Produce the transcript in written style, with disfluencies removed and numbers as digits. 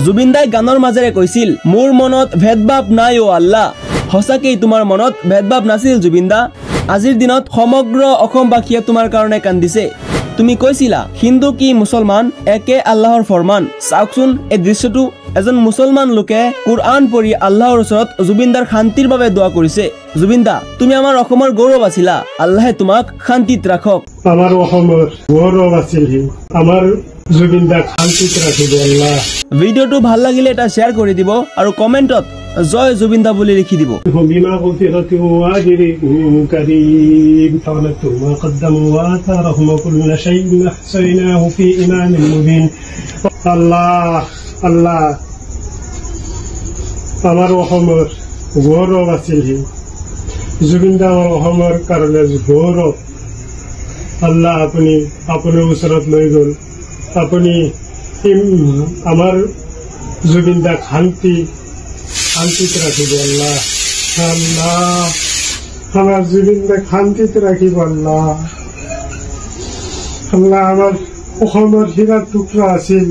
জুবিন দাই গানৰ মাজেৰে কৈছিল মোৰ মনত ভেদভাৱ নাই অ আল্লাহ। সঁচাকেই তোমাৰ মনত ভেদভাৱ নাছিল জুবিন দা। আজিৰ দিনত সমগ্ৰ অসমবাসীয়ে তোমাৰ কাৰণে কান্দিছে। তুমি কৈছিলা হিন্দু কি মুছলমান একে আল্লাহৰ ফৰমান। চাওকচোন এই দৃশ্যটো, এজন মুছলমান লোকে কুৰআন পঢ়ি আল্লাহৰ ওচৰত জুবিন দাৰ শান্তিৰ বাবে দোৱা কৰিছে। জুবিন দা, তুমি আমাৰ অসমৰ গৌৰৱ আছিলা, আল্লাহে তোমাক শান্তিত ৰাখক। আমাৰ অসমৰ গৌৰৱ আছিল, আমাৰ জুবিন দাক শান্তিত ৰাখিব আল্লাহ। ভিডিঅ'টো ভাল লাগিলে এটা শ্বেয়াৰ কৰি দিব আৰু কমেণ্টত জয় জুবিন দা বুলি লিখি দিব। বিমা গফিরাতি ওয়াজিরিন কারীম ফানাতু মা কদ্দামু ওয়া আতারহুম কুল্লু শাইইন আহসাইনাহু ফি ইমামিন মুবিন। আল্লাহ আল্লাহ, আমাৰ অসমৰ গৌৰৱ আছিল, জুবিন দা অসমৰ কাৰণে গৌৰৱ। আল্লাহ আপুনি আপোনাৰ ওচৰত লৈ গ'ল, আপুনি আমাৰ জুবিন দাক শান্তিত ৰাখিব আল্লাহ। আল্লাহ আমাৰ জুবিন দাক শান্তিত ৰাখিব আল্লাহ। আল্লাহ আমাৰ অসমৰ হীৰাৰ টুকুৰা আছিল,